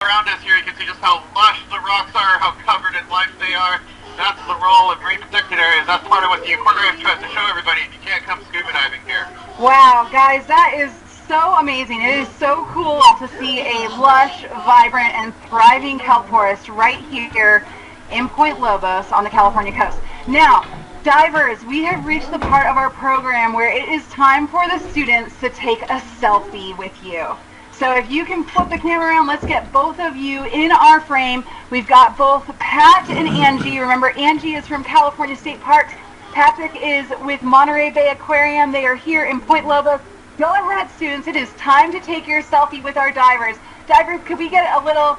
Around us here, you can see just how lush the rocks are, how covered in life they are. That's the role of marine protected areas. That's part of what the aquarium tries to show everybody. You can't come scuba diving here. Wow, guys, that is so amazing. It is so cool to see a lush, vibrant, and thriving kelp forest right here in Point Lobos on the California coast. Now, divers, we have reached the part of our program where it is time for the students to take a selfie with you. So if you can flip the camera around, let's get both of you in our frame. We've got both Pat and Angie. Remember, Angie is from California State Parks. Patrick is with Monterey Bay Aquarium. They are here in Point Lobos. Go ahead, students. It is time to take your selfie with our divers. Divers, could we get a little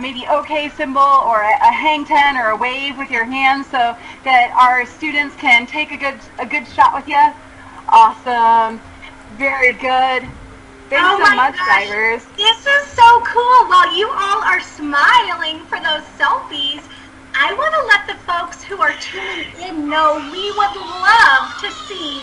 maybe okay symbol or a hang ten or a wave with your hands so that our students can take a good shot with you? Awesome. Very good. Thanks so much, divers. This is so cool. While you all are smiling for those selfies, I want to let the folks who are tuning in know we would love to see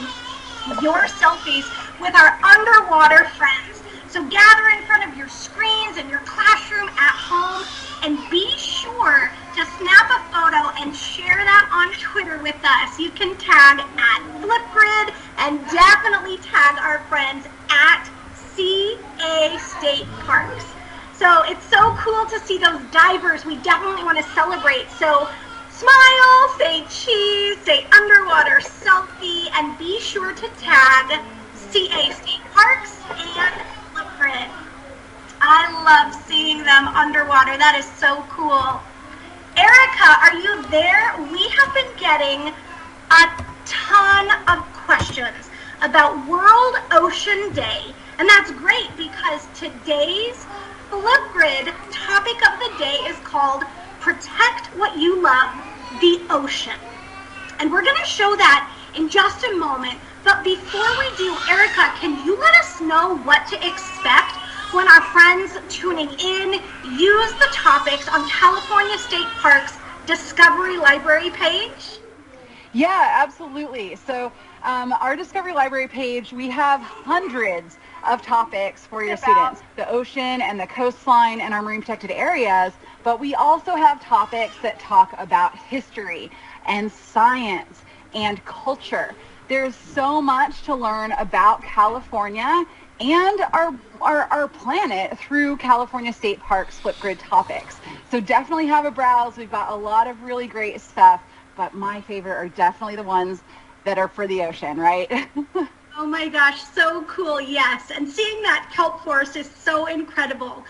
your selfies with our underwater friends. So gather in front of your screens in your classroom at home and be sure to snap a photo and share that on Twitter with us. You can tag at Flipgrid and definitely tag our friends at CA State Parks. So it's so cool to see those divers. We definitely want to celebrate. So smile, say cheese, say underwater selfie, and be sure to tag CA State Parks and Flipgrid. I love seeing them underwater. That is so cool. Erica, are you there? We have been getting a ton of questions about World Ocean Day. And that's great because today's Flipgrid topic of the day is called Protect What You Love, the Ocean. And we're going to show that in just a moment. But before we do, Erica, can you let us know what to expect when our friends tuning in use the topics on California State Parks Discovery Library page? Yeah, absolutely. So our Discovery Library page, we have hundreds of topics for your students, the ocean and the coastline and our marine protected areas, but we also have topics that talk about history and science and culture. There's so much to learn about California and our planet through California State Parks Flipgrid topics. So definitely have a browse. We've got a lot of really great stuff, but my favorite are definitely the ones that are for the ocean, right? Oh my gosh, so cool, yes. And seeing that kelp forest is so incredible.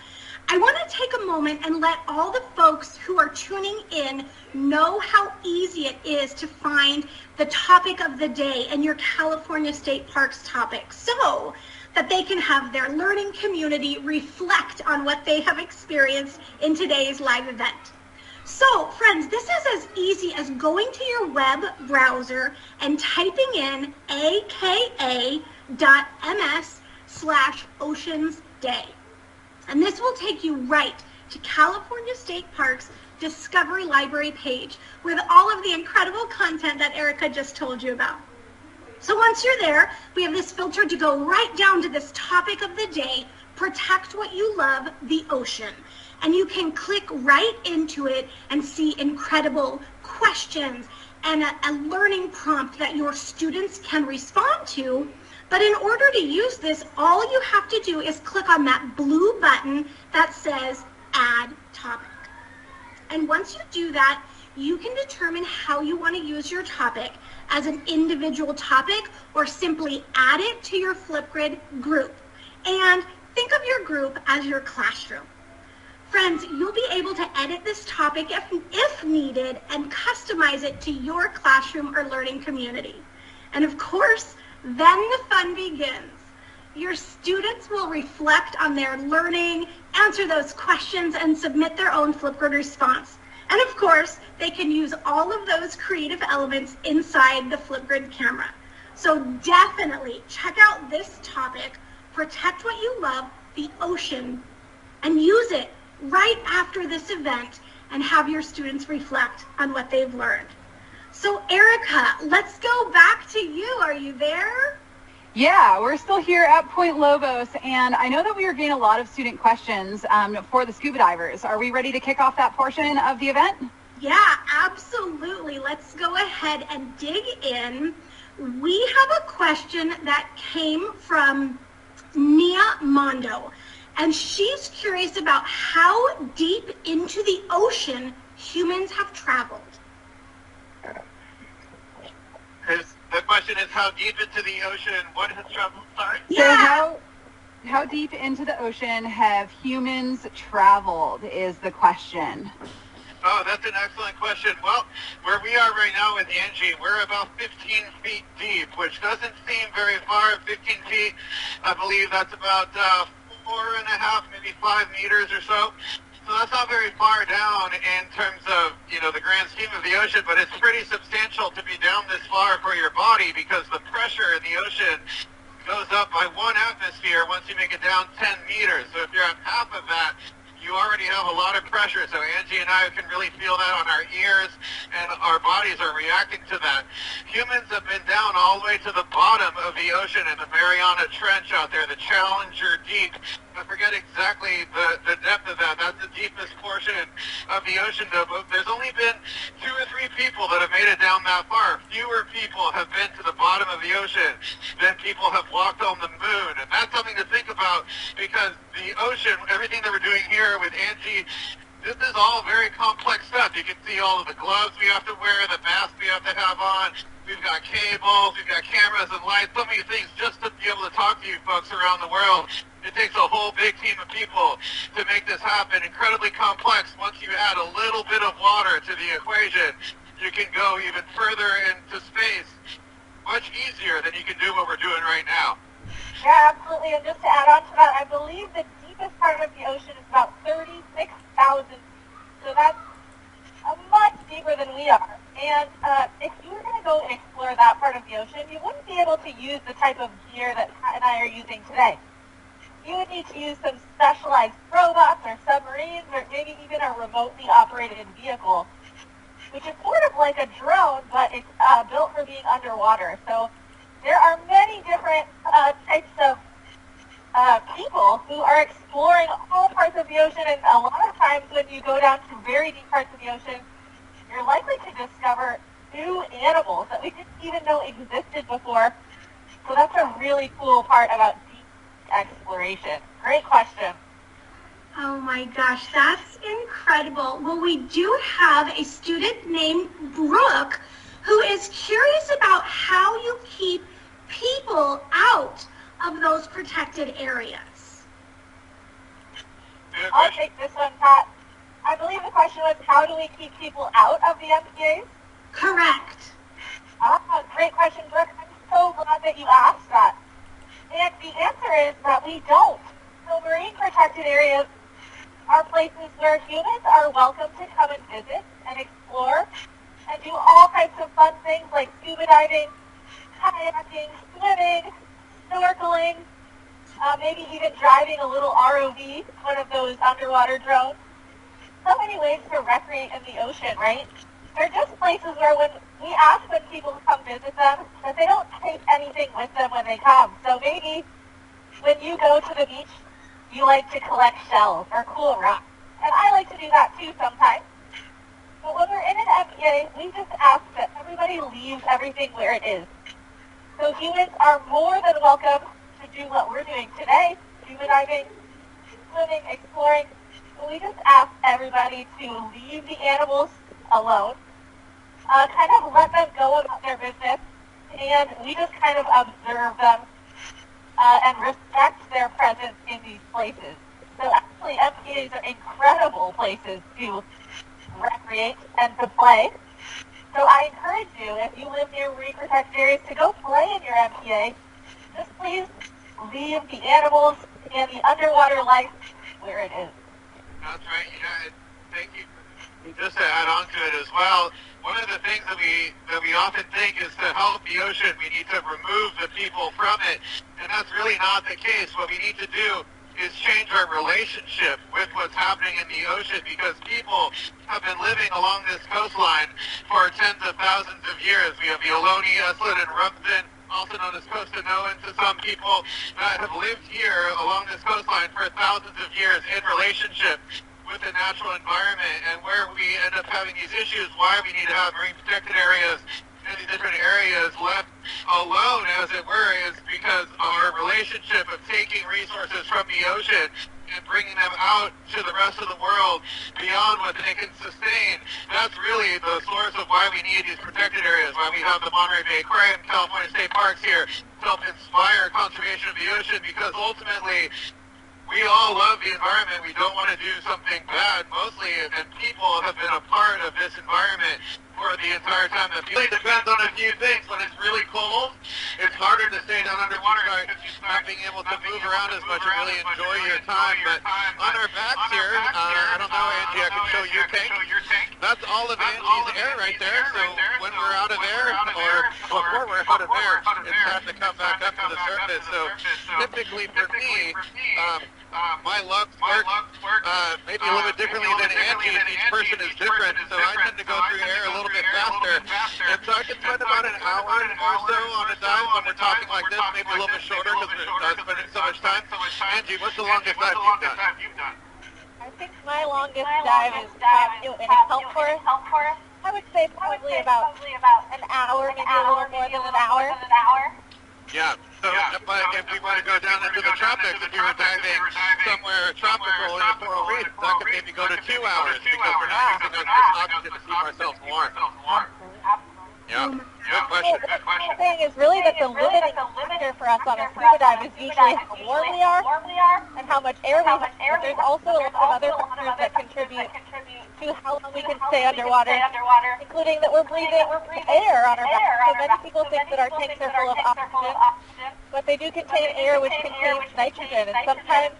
I want to take a moment and let all the folks who are tuning in know how easy it is to find the topic of the day and your California State Parks topic so that they can have their learning community reflect on what they have experienced in today's live event. So, friends, this is as easy as going to your web browser and typing in aka.ms/oceansday. And this will take you right to California State Parks Discovery Library page with all of the incredible content that Erica just told you about. So once you're there, we have this filter to go right down to this topic of the day, Protect What You Love, the Ocean. And you can click right into it and see incredible questions and a learning prompt that your students can respond to. But in order to use this, all you have to do is click on that blue button that says Add Topic. And once you do that, you can determine how you want to use your topic as an individual topic or simply add it to your Flipgrid group. And think of your group as your classroom. Friends, you'll be able to edit this topic if needed and customize it to your classroom or learning community. And of course, then the fun begins. Your students will reflect on their learning, answer those questions, and submit their own Flipgrid response. And of course, they can use all of those creative elements inside the Flipgrid camera. So definitely check out this topic, Protect What You Love, the Ocean, and use it right after this event and have your students reflect on what they've learned. So Erica, let's go back to you. Are you there? Yeah, we're still here at Point Lobos, and I know that we are getting a lot of student questions for the scuba divers. Are we ready to kick off that portion of the event? Yeah, absolutely. Let's go ahead and dig in. We have a question that came from Nia Mondo, and she's curious about how deep into the ocean humans have traveled. The question is how deep into the ocean what has traveled? Sorry? Yeah. So how deep into the ocean have humans traveled is the question. Oh, that's an excellent question. Well, where we are right now with Angie, we're about 15 feet deep, which doesn't seem very far. 15 feet, I believe that's about 4.5, maybe 5 meters or so. So that's not very far down in terms of, the grand scheme of the ocean, but it's pretty substantial to be down this far for your body because the pressure in the ocean goes up by 1 atmosphere once you make it down 10 meters. So if you're at half of that, you already have a lot of pressure. So Angie and I can really feel that on our ears, and our bodies are reacting to that. Humans have been down all the way to the bottom of the ocean in the Mariana Trench out there, the Challenger Deep. I forget exactly the depth of that. That's the deepest portion of the ocean, though. But there's only been 2 or 3 people that have made it down that far. Fewer people have been to the bottom of the ocean than people have walked on the moon. And that's something to think about because the ocean, everything that we're doing here with Angie, this is all very complex stuff. You can see all of the gloves we have to wear, the mask we have to have on. We've got cables, we've got cameras and lights, so many things just to be able to talk to you folks around the world. It takes a whole big team of people to make this happen. Incredibly complex. Once you add a little bit of water to the equation, you can go even further into space. Much easier than you can do what we're doing right now. Yeah, absolutely. And just to add on to that, I believe the deepest part of the ocean is about 36,000 feet. So that's much deeper than we are. And if you were going to go and explore that part of the ocean, you wouldn't be able to use the type of gear that Pat and I are using today. You would need to use some specialized robots or submarines or maybe even a remotely operated vehicle, which is sort of like a drone, but it's built for being underwater. So there are many different types of people who are exploring all parts of the ocean, and a lot of times when you go down to very deep parts of the ocean, you're likely to discover new animals that we didn't even know existed before. So that's a really cool part about deep exploration. Great question. Oh my gosh, that's incredible. Well, we do have a student named Brooke who is curious about how you keep people out of those protected areas. I'll take this one, Pat. I believe the question was, how do we keep people out of the MPAs? Correct. Great question, Brooke. I'm so glad that you asked that. And the answer is that we don't. So marine protected areas are places where humans are welcome to come and visit and explore and do all types of fun things like scuba diving, kayaking, swimming, snorkeling, maybe even driving a little ROV, one of those underwater drones. So many ways to recreate in the ocean, right? They're just places where when we ask when people come visit them, that they don't take anything with them when they come. So maybe when you go to the beach, you like to collect shells or cool rocks. And I like to do that too sometimes. But when we're in an MPA, we just ask that everybody leaves everything where it is. So humans are more than welcome to do what we're doing today, scuba diving, swimming, exploring. So we just ask everybody to leave the animals alone, kind of let them go about their business, and we just kind of observe them and respect their presence in these places. So actually, MPAs are incredible places to recreate and to play. So I encourage you, if you live near marine protected areas, to go play in your MPA. Just please leave the animals and the underwater life where it is. That's right. Yeah, thank you. Just to add on to it as well, one of the things that we often think is to help the ocean, we need to remove the people from it, and that's really not the case. What we need to do is change our relationship with what's happening in the ocean, because people have been living along this coastline for tens of thousands of years. We have the Ohlone, Eslet, and Rumson also known as Costa Noan to some people that have lived here along this coastline for thousands of years in relationship with the natural environment, and where we end up having these issues, why we need to have marine protected areas in these different areas left alone, as it were, is because our relationship of taking resources from the ocean and bringing them out to the rest of the world beyond what they can sustain. That's really the source of why we need these protected areas, why we have the Monterey Bay Aquarium, California State Parks here to help inspire conservation of the ocean, because ultimately we all love the environment. We don't want to do something bad, mostly, and people have been a part of this environment for the entire time. It really depends on a few things. When it's really cold, it's harder to stay down underwater because you start not being able to move around as much and really enjoy your time. But on our backs here, I don't know, Angie, I can show your tank. That's all of Angie's air right there. So when we're out of air, or before we're out of air, it's time to come back up to the surface. So typically for me, my lungs work maybe a little bit differently than Angie's. Each person is different, so I tend to go through air a little bit faster. And so I can spend about an hour or so on a dive when we're talking like this, maybe a little bit shorter because we're spending so much time. Angie, what's the longest dive you've done? I think my longest dive is in a kelp forest. I would say probably about an hour, maybe a little more than an hour. Yeah, so if we want to go down into the tropics, if you were diving somewhere tropical in the coral reef, that could maybe go to 2 hours because we're not using as much oxygen to keep ourselves warm. Yeah, good question. The thing is really that the limiting factor for us on a scuba dive is usually how warm we are and how much air we have. But there's also a lot of other factors that contribute to how long we can stay underwater, including that we're breathing air on our backs. So many people think that our tanks are full of oxygen, but they do contain air which contains nitrogen. And sometimes,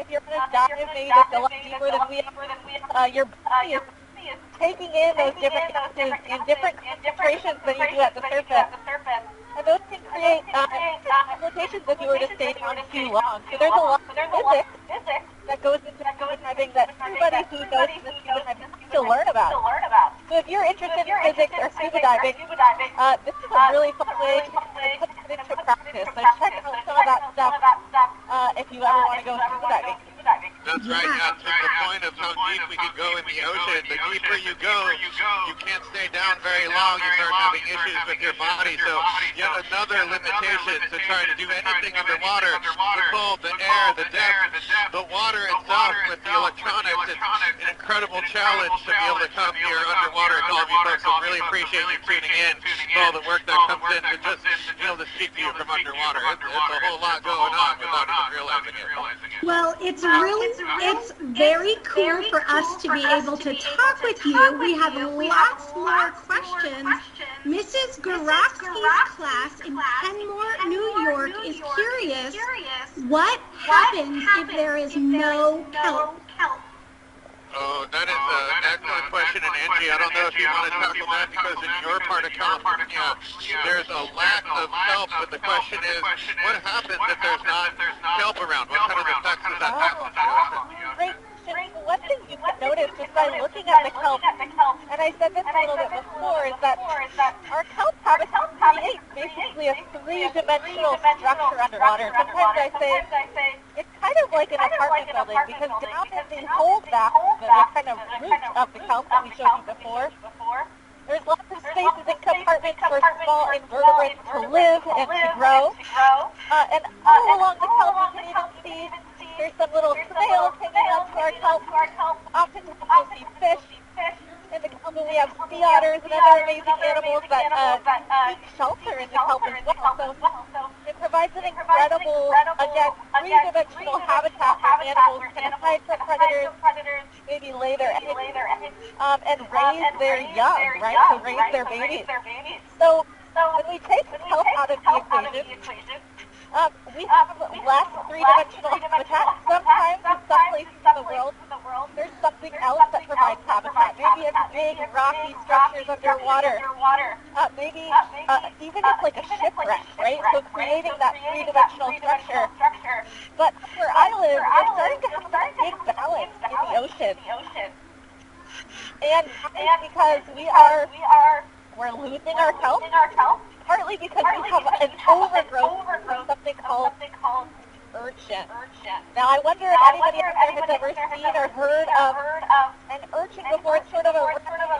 if you're on a dive maybe that's a lot deeper than we are, your body is taking in those different gases in different concentrations than you do at the surface. And those can create complications if you were to stay down too long. So there's a lot of physics that goes into scuba diving that everybody who knows the scuba diving needs to learn about. So if you're interested in physics or scuba diving, this is a really fun way to put it into practice. So check out some of that stuff if you ever want to go scuba diving. That's right, yeah, to the point of how deep we can go in the ocean. The deeper you go, you can't stay down very long. You start having issues with your body. So yet another limitation to trying to do anything underwater. The cold, the air, the depth, the water itself with the electronics. It's an incredible challenge to be able to come here underwater. And all of you folks, I really appreciate you tuning in for all the work that comes in to just be able to speak to you from underwater. It's a whole lot going on without even realizing it. Well, it's very cool for us to be able to talk with you. We have lots more questions. Mrs. Gorofsky's class in Kenmore, New York is curious, what happens if there is no kelp? Oh, that is an excellent question, and Angie, I don't know if you want to tackle that because in your part of California, there's a lack of kelp, but the question is, what happens if there's not kelp around? What kind of effects does that have on the ocean? Great question. One thing you can notice just by looking at the kelp, and I said this a little bit before, is that our kelp habitat creates basically a three-dimensional structure underwater. Sometimes I say it's kind of like an apartment building because down in the hold back, the kind of root of the kelp that we showed you before, there's lots of spaces and compartments for small invertebrates to live and to grow. And all along the kelp you can even see there's some little snails hanging onto our kelp. Oftentimes you'll see fish in the kelp, and we have sea otters and other amazing animals that seek shelter in the kelp as well. So it provides an incredible, again, three-dimensional habitat where animals can hide from predators, maybe lay their eggs, and raise their young, right? So raise their babies. So when we take the kelp out of the equation, we have less three-dimensional habitat. Sometimes in some places in the world, there's something else that provides habitat. Maybe it's big, rocky structures underwater. Maybe even it's like a shipwreck, right? So creating that three-dimensional structure. But where I live, we're starting to have a big balance in the ocean. And it's because we're losing our kelp. Partly partly because we have an overgrowth of something called urchin. Now, I wonder if anybody out there has ever seen or heard of an urchin before. It's sort of a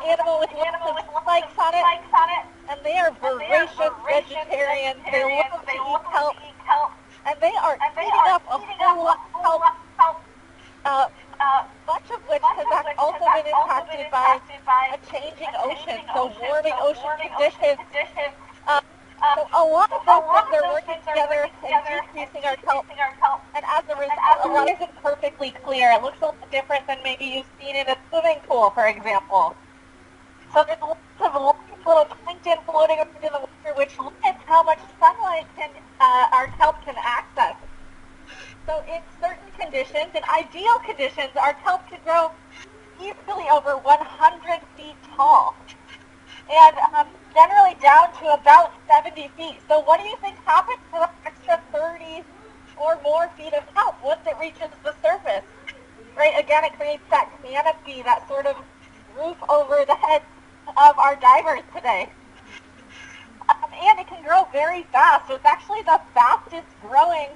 animal with lots of spikes on it, and they are voracious vegetarians. They love to eat kelp, and they are eating up a whole lot of kelp, much of which has also been impacted by a changing ocean, so warming ocean conditions. So a lot of those things are working together and decreasing our kelp, and as a result, a lot isn't perfectly clear. It looks a little different than maybe you've seen in a swimming pool, for example. So there's lots of little plankton floating around in the water, which limits how much sunlight our kelp can access. So in certain conditions, in ideal conditions, our kelp can grow easily over 100 feet tall, and generally down to about 70 feet. So what do you think happens to the extra 30 or more feet of kelp once it reaches the surface? Right, again, it creates that canopy, that sort of roof over the heads of our divers today. And it can grow very fast. So it's actually the fastest growing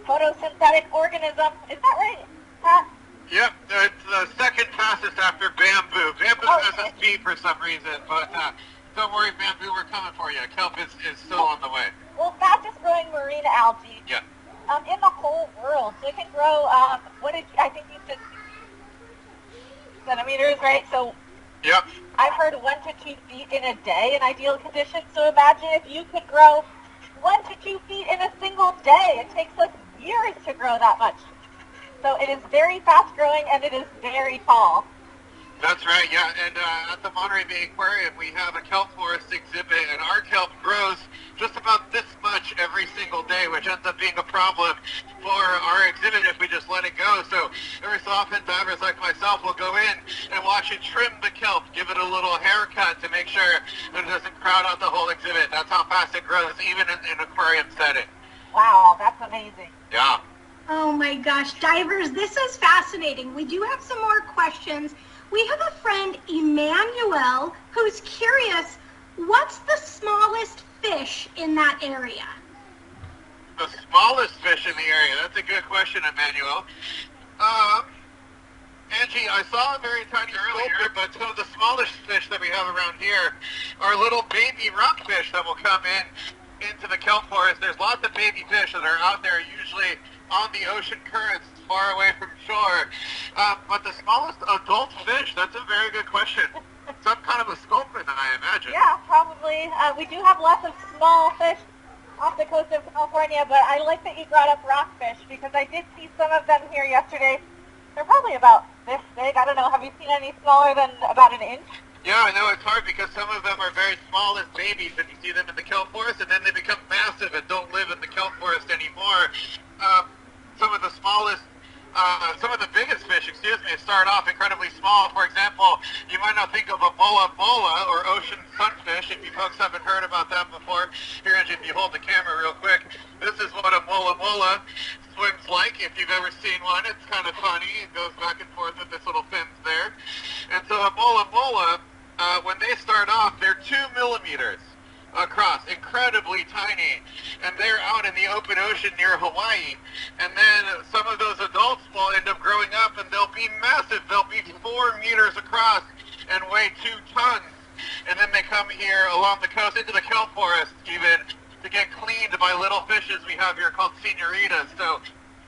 photosynthetic organism. Is that right, Pat? Yep, it's the second fastest after bamboo. Bamboo has a speed for some reason, but don't worry, bamboo, we're coming for you. Kelp is still on the way. Well, fastest growing marine algae. Yeah. In the whole world. So it can grow, I think you said centimeters, right? So yep. I've heard 1 to 2 feet in a day in ideal conditions. So imagine if you could grow 1 to 2 feet in a single day. It takes us years to grow that much. So it is very fast growing and it is very tall. That's right, yeah. And at the Monterey Bay Aquarium, we have a kelp forest exhibit, and our kelp grows just about this much every single day, which ends up being a problem for our exhibit if we just let it go. So every so often, divers like myself will go in and watch it trim the kelp, give it a little haircut to make sure that it doesn't crowd out the whole exhibit. That's how fast it grows, even in an aquarium setting. Wow, that's amazing. Yeah. Oh my gosh, divers, this is fascinating. We do have some more questions. We have a friend, Emmanuel, who's curious, what's the smallest fish in that area? The smallest fish in the area? That's a good question, Emmanuel. Angie, I saw a very tiny earlier, but some of the smallest fish that we have around here are little baby rockfish that will come into the kelp forest. There's lots of baby fish that are out there, usually on the ocean currents, far away from shore. But the smallest adult fish, that's a very good question. Some kind of a sculpin, I imagine. Yeah, probably. We do have lots of small fish off the coast of California, but I like that you brought up rockfish because I did see some of them here yesterday. They're probably about this big. I don't know. Have you seen any smaller than about an inch? Yeah, I know it's hard because some of them are very small as babies and you see them in the kelp forest, and then they become massive and don't live in the kelp forest anymore. Some of the smallest, some of the biggest fish, start off incredibly small. For example, you might not think of a mola or ocean sunfish if you folks haven't heard about that before. Here, Angie, if you hold the camera real quick, this is what a mola swims like. If you've ever seen one, it's kind of funny. It goes back and forth with this little fins there. And so a mola, when they start off, they're 2 millimeters across, incredibly tiny, and they're out in the open ocean near Hawaii. And then some of those adults will end up growing up and they'll be massive. They'll be 4 meters across and weigh 2 tons. And then they come here along the coast into the kelp forest even to get cleaned by little fishes we have here called senoritas. So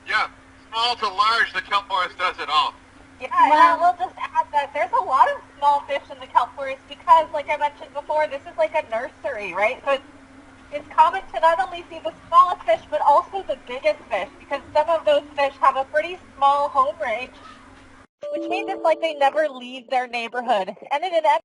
yeah, small to large, the kelp forest does it all. Yeah, and I will just add that there's a lot of small fish in the kelp forest because, like I mentioned before, this is like a nursery, right? So it's common to not only see the smallest fish, but also the biggest fish, because some of those fish have a pretty small home range, which means it's like they never leave their neighborhood. And in an